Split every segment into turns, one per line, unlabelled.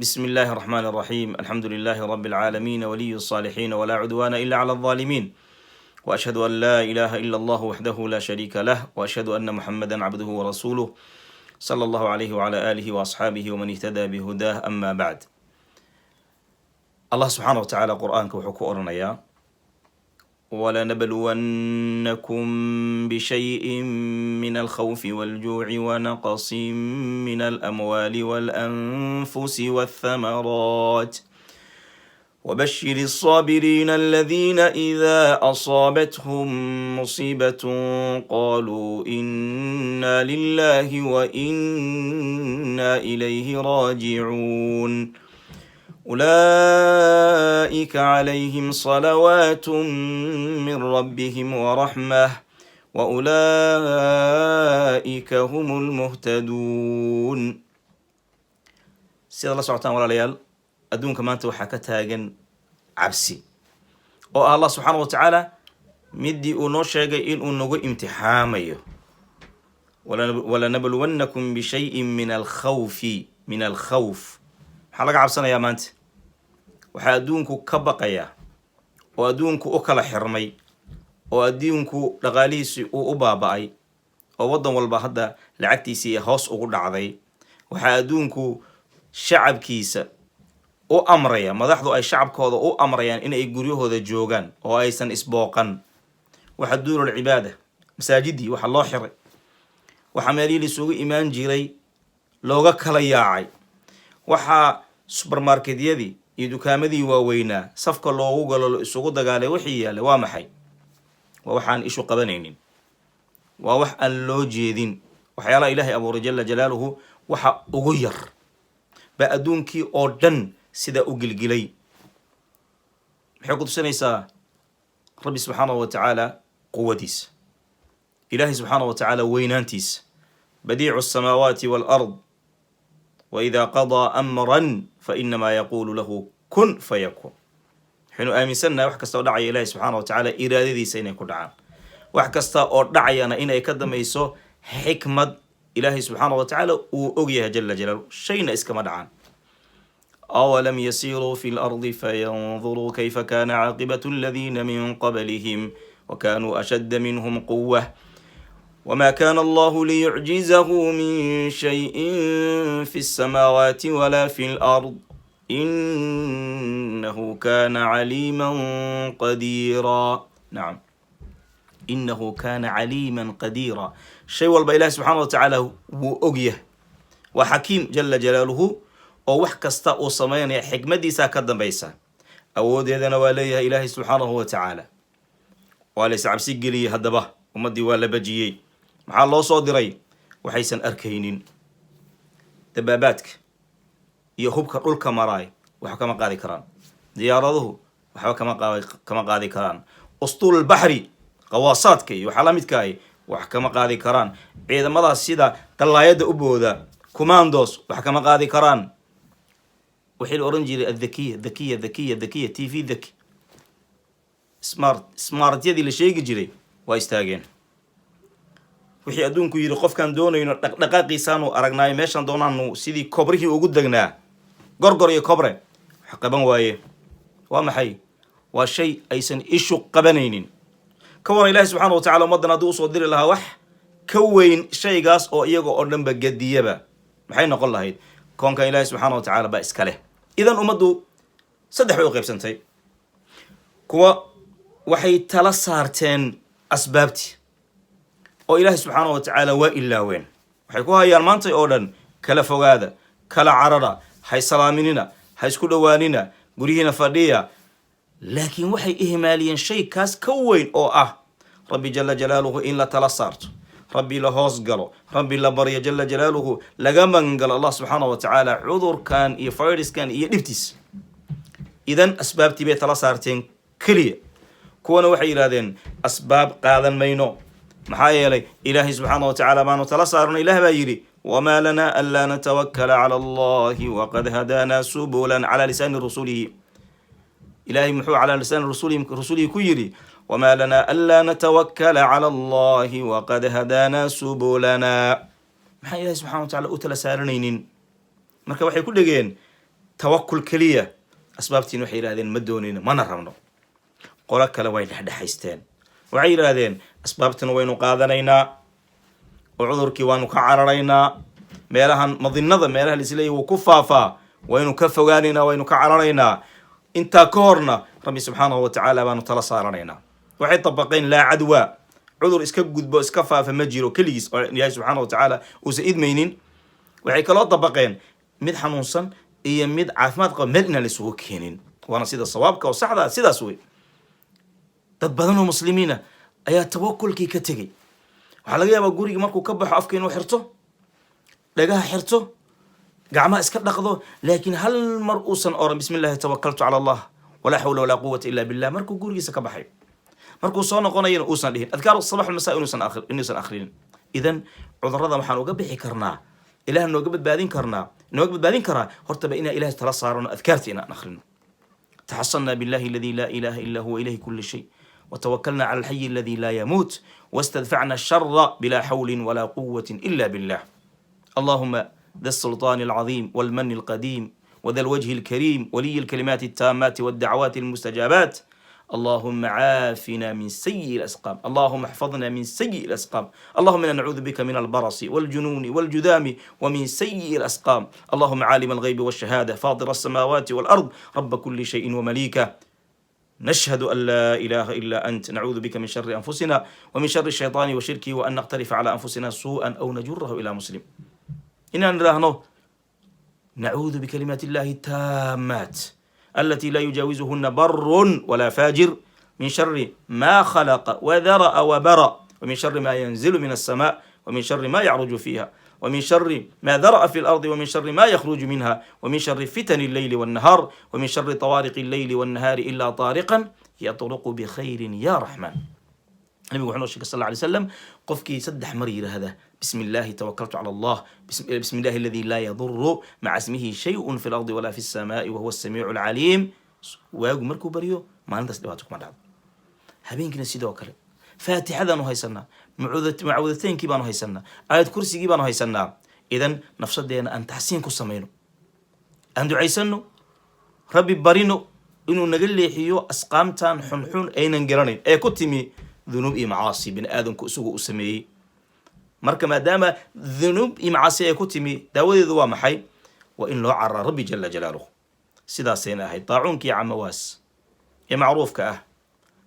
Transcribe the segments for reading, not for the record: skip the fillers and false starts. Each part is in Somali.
بسم الله الرحمن الرحيم. الحمد لله رب العالمين ولي الصالحين ولا عدوان إلا على الظالمين، وأشهد أن لا إله إلا الله وحده لا شريك له، وأشهد أن محمدا عبده ورسوله صلى الله عليه وعلى آله وأصحابه ومن اهتدى بهداه. أما بعد، الله سبحانه وتعالى قرآنك وحكو أرنيا ولنبلونكم بشيء من الخوف والجوع ونقص من الأموال والأنفس والثمرات وبشر الصابرين الذين إذا أصابتهم مصيبة قالوا إنا لله وإنا إليه راجعون أولئك عليهم صلوات من ربهم ورحمة وأولئك هم المهتدون. سيد الله سبحانه وتعالى أدونك ما أنت وحكتها عبسي أو الله سبحانه وتعالى مدي ونوشيغ إن أنه امتحامي ولنبلونكم بشيء من الخوف maxaa laga cabsanayaa maanta? waxaa adduunku ka baqaya oo adduunku u kala xirmay oo adduunku dhaqaalihiisii uu u baaba'ay oo waddan walba hadda lacagtiisii hoos ugu dhacday. waxaa adduunku shacabkiisa u amraya, madaxdu ay shacabkooda u amrayaan inay guryahooda joogaan oo aysan isbooqan. waxa duurul cibaada, masaajidii waxa loo xiray, waxa meelihii isugu imaan jiray looga kala yaacay, waxaa supermarketyadii iyo dukaamadii waaweynaa safka loogu galo isugu dagaalay. wixii yaallay waa maxay? waa waxaan ishu qabanaynin, waa wax aan loo jeedin. waxyaalaha ilaahay abuuray jala jalaaluhu waxa ugu yar baa adduunkii oo dhan sidaa u gilgilay. maxay ku tusinaysaa rabbi subxaanahu wa tacaala quwadiisa, ilaahay subxaanahu wa tacaala weynaantiisa. badiicu asamaawaati waalard وإذا قضى أمرا فإنما يقول له كن فيكون. حين آمنسنا wax kasta oo dhacay Ilaahay subhanahu wa ta'ala iraadadiisa inay ku dhacaan. wax kasta oo dhacayana inay ka dameyso xikmad Ilaahay subhanahu wa ta'ala uu og yahay jalla jalaaluhu. shayna iskama dhacaan. أولم يسيروا في الأرض فينظروا كيف كان عاقبة الذين من قبلهم وكانوا أشد منهم قوة وما كان الله ليعجزه من شيء في السماوات ولا في الأرض إنه كان عليما قديرا. نعم، إنه كان عليما قديرا. شيء والله سبحانه وتعالى وأجيه وحكيم جل جلاله أو وحكستا أو صمين حكمة دي ساكدا بيسا أود يدنا وليه إلهي سبحانه وتعالى وليس عبسي قلي هدبه ومدي ولا بجيي. maxaa loo soo diray? waxaysan arkaynin. dabaabaadka iyo hubka dhulka maraay wax kama qaadi karaan. diyaaraduhu waxba kama qaadi karaan. ustul bahri qawaasaadka iyo waxa la midka ah wax kama qaadi karaan. ciidamada sida dalaayada u booda commandos wax kama qaadi karaan. wixii la oran jiray dhakiya TV dhaki smart yadii la sheegi jiray waa istaageen. wixii adduunku yiri qofkan doonayno dhaqdhaqaaqiisaanu aragnaayo meeshan doonaanu sidii kobrihii ugu dagnaa gorgor iyo kobre wax qaban waaye. waa maxay? waa shay aysan ishu qabanaynin. ka waran ilaahay subxaanahu wa tacaala ummaddan hadduu usoo diri lahaa wax ka weyn shaygaas oo iyaga oo dhanba gadiyaba maxay noqon lahayd? koonkan ilaahay subxaanahu wa tacaala baa iska leh. idan ummaddu saddex bay u qaybsantay. kuwa waxay tala saarteen asbaabtii oo ilaahay subxaanahu wa tacaala waa ilaaween. waxay ku hayaan maanta oo dhan kala fogaada, kala carara, hay salaaminina, ha isku dhowaanina, guryihiina fadhiya. laakiin waxay ihmaaliyeen shay kaas ka weyn oo ah rabbi jalla jalaaluhu in la tala saarto, rabbi la hoos galo, rabbi la baryo jalla jalaaluhu, laga mangalo allah subxaanahu wa tacaala cudurkan iyo fayraskan iyo dhibtiis. idan asbaabtii bay tala saarteen keliya. kuwana waxay yidhahdeen asbaab qaadan mayno. maxaa yeelay ilaahay subxaanahu wa tacaala baanu tala saarno. ilaah baa yidhi wamaa lanaa anlaa natawakala cala allahi waqad hadaanaa subulan calaa lisaani rasulihi. ilaahay muxuu calaa lisaani rasulihi ku yidhi wamaa lanaa anlaa natawakala cala allahi waqad hadaanaa subulana. maxaan ilaahay subxana wa tacala u tala saaranaynin? marka waxay ku dhegeen tawakul keliya asbaabtiin waxay yidhahdeen ma doonayno mana rabno. qolo kale way dhexdhexaysteen waxay yidhaahdeen asbaabtana waynu qaadanaynaa oo cudurkii waanu ka cararaynaa, meelahan madinada meelaha laisleeyahy wuu ku faafaa waynu ka fogaanaynaa, waynu ka cararaynaa. intaa ka horna rabbi subxaanahu watacaala baanu tala saaranaynaa. waxay dabaqeen laa cadwa, cudur iska gudbo iska faafa ma jiro keligiis oo ilaahay subxaana watacaala uusan idmaynin. waxay kaloo dabaqeen mid xanuunsan iyo mid caafimaad qaba meel inaan isugu keenin, waana sida sawaabka oo saxda sidaas wey. dad badan oo muslimiina ayaa tawakulkii ka tegey. waxaa laga yaabaa gurigii markuu ka baxo afka inuu xirto, dhagaha xirto, gacmaha iska dhaqdo, laakiin hal mar uusan oran bismi illaahi tawakaltu cala allah walaa xawla walaa quwata illa billah markuu gurigiisa ka baxay. markuu soo noqonayana uusan dhihin adkaar sabax almasaa inuusan akhrinin. idan cudurrada waxaan uga bixi karnaa, ilaah nooga badbaadin karaa hortaba inaan ilaah tala saarano, adkaarta inaan akhrino. taxasanna billahi aladi laa ilaha illa huwa ilayhi kulli shay وتوكلنا على الحي الذي لا يموت واستدفعنا الشر بلا حول ولا قوة إلا بالله. اللهم ذا السلطان العظيم والمن القديم وذا الوجه الكريم ولي الكلمات التامات والدعوات المستجابات، اللهم عافنا من سيء الأسقام، اللهم احفظنا من سيء الأسقام، اللهم إنا نعوذ بك من البرص والجنون والجذام ومن سيء الأسقام، اللهم عالم الغيب والشهادة فاطر السماوات والأرض رب كل شيء ومليكه، نشهد أن لا إله إلا أنت، نعوذ بك من شر أنفسنا ومن شر الشيطان وشركه وأن نقترف على أنفسنا سوءا أو نجره إلى مسلم. إننا نراهنه نعوذ بكلمات الله التامات التي لا يجاوزهن بر ولا فاجر من شر ما خلق وذرأ وبرأ ومن شر ما ينزل من السماء ومن شر ما يعرج فيها ومن شر ما ذرأ في الأرض ومن شر ما يخرج منها ومن شر فتن الليل والنهار ومن شر طوارق الليل والنهار إلا طارقا يطرق بخير يا رحمن. النبي محمد صلى الله عليه وسلم قفكي سدح مرير هذا بسم الله توكلت على الله بسم الله الذي لا يضر مع اسمه شيء في الأرض ولا في السماء وهو السميع العليم. واجو مركو بريو ما عندس دباتكم على هبينكنا سيدو كله فاتحة ذا نهيسنا معوذتين كي بانو هيسنا آية كرسي كي بانو هيسنا. إذن نفسد دينا أن تحسين كسمينو أن دعيسنو ربي بارينو إنو نقل حيو أسقامتان حنحون أين نقرانين أي كتمي ذنوب معاصي بن آدم كأسوه أسمي مركا ما دام ذنوب معاصي أي كتمي داودي ذوا محي وإن لو عرى ربي جل جلاله سيدا سينا هاي طاعون كي عمواس يا معروف كأه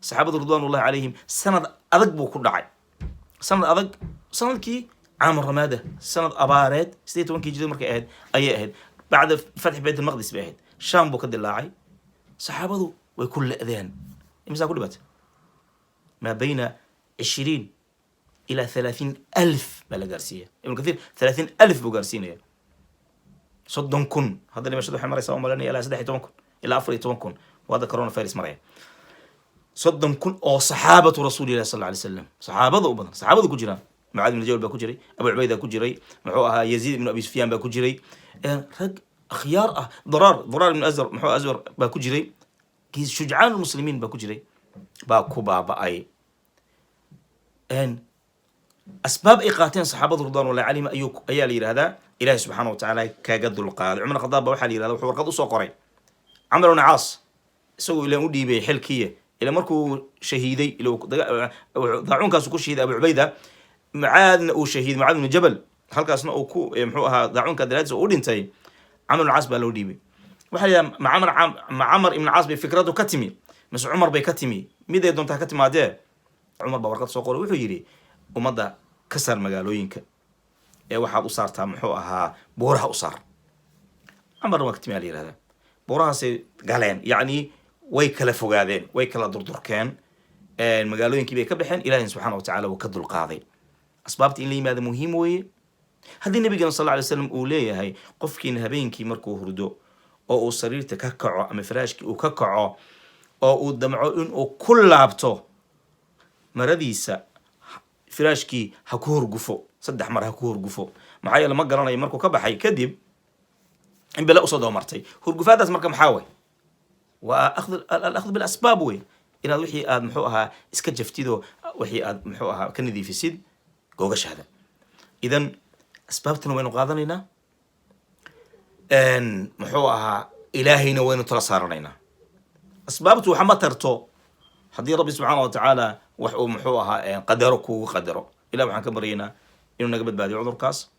صحابة رضوان الله عليهم سند أدق بو كل دعي سند أدق سند كي عام الرمادة سند أبارد سيدي وانكي جديد مركا أهد أي أهد بعد فتح بيت المقدس بأهد شام بو كد اللاعي صحابة ويكون أذان إمسا كل بات ما بين 20 إلى 30 ألف بلا قارسية ابن كثير 30 ألف بو قارسينية صدن كن هذا اللي مشهدو حمار يساوم ملاني إلى سدحي تونكن إلى أفري تونكن وهذا كورونا فيروس مريا صدن كن أو صحابة رسول الله صلى الله عليه وسلم صحابة وبدن صحابة كجيران معاذ بن جبل باكوجري أبو عبيدة كجري محوها يزيد بن أبي سفيان باكوجري رج خيار ضرار بن أزر محو أزر باكوجري كيس شجعان المسلمين باكوجري باكو بابا أي أن أسباب إيقاتين صحابة رضوان الله عليهم أيالي هذا إلهي سبحانه وتعالى كقد القاضي عمر الخطاب بوحالي هذا وحور قد قري عمرو بن عاص سووا إلى مودي بحلكية إلى مركو شهيدي إلى ضاعون كاسو كل شهيد أبو عبيدة معاذ وشهيد معاذ بن جبل هل كاسنا أوكو يمحوها ضاعون كدلات سعود انتهي عمرو بن العاص بلو ديبي وحالي مع عمر بن العاص بفكرته كتمي مس عمر بكتمي ميدا يدون تكتم هذا عمر بورقة سوق وحو يري ومضى كسر مقالوينك ee waxaad u saartaa muxuu ahaa buuraha u saar amar waqti meel yiraahdo buurahaasi galeen yani way kala fogaadeen way kala durdurkeen magaalooyinkii bay ka baxeen ilaahay subxaanahu wa ta'aala uu ka dulqaaday asbaabta in la yimaado muhiim weeye haddii nabiga sallallahu alayhi wasallam uu leeyahay qofkiina habeenkii markuu hurdo oo uu sariirta ka kaco ama firaashkii uu ka kaco oo uu damco in uu ku laabto maradiisa firaashkii ha ku horgufo saddex mar ha ku horgufo maxaa yeelay ma garanayo markuu ka baxay kadib in bala u soo doomartay horgufaadaas marka maxaa way waa akhd bil asbaab way inaad wixii aad muxuu ahaa iska jaftido wixii aad muxuu ahaa ka nadiifisid googashaada idan asbaabtuna waynu qaadanaynaa muxuu ahaa إلهينا وين تلصارنا أسبابته وحما ترتو حدي ربي سبحانه وتعالى وحو محوها قدرك وقدره إلى وحن كبرينا إنه نقبل بعد عذر كاس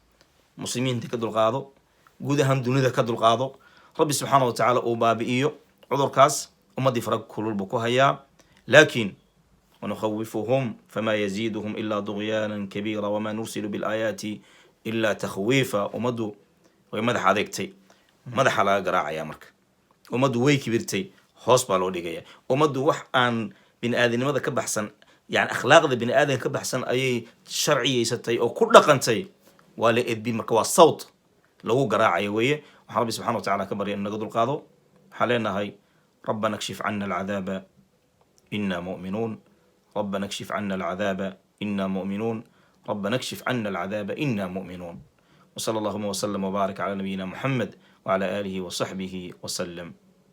مسلمين تكدوا القاضو جودهم دنيا كدوا القاضو ربي سبحانه وتعالى أوباب إيو عذر كاس وما دي فرق كل البكوهيا لكن ونخوفهم فما يزيدهم إلا طغيانا كبيرا وما نرسل بالآيات إلا تخويفا ومدو ومدح هذيكتي مدح على قراع يا مرك ومدو وي كبيرتي hoos baa loo dhigaya ummaddu wax aan bini'aadanimada ka baxsan yani akhlaaqda bini'aadanka ka baxsan ayay sharciyeysatay oo ku dhaqantay waa la edbin marka waa sawt lagu garaacayo weeye waxaan rabbi subxana wa tacaala ka barya in naga dulqaado waxaan leenahay rabbana kshif cana alcadaaba ina mu'minuun rabbana kshif cana alcadaaba ina mu'minuun rabbana kshif cana alcadaaba ina mu'minuun وصلى اللهم وسلم وبارك على نبينا محمد وعلى آله وصحبه وسلم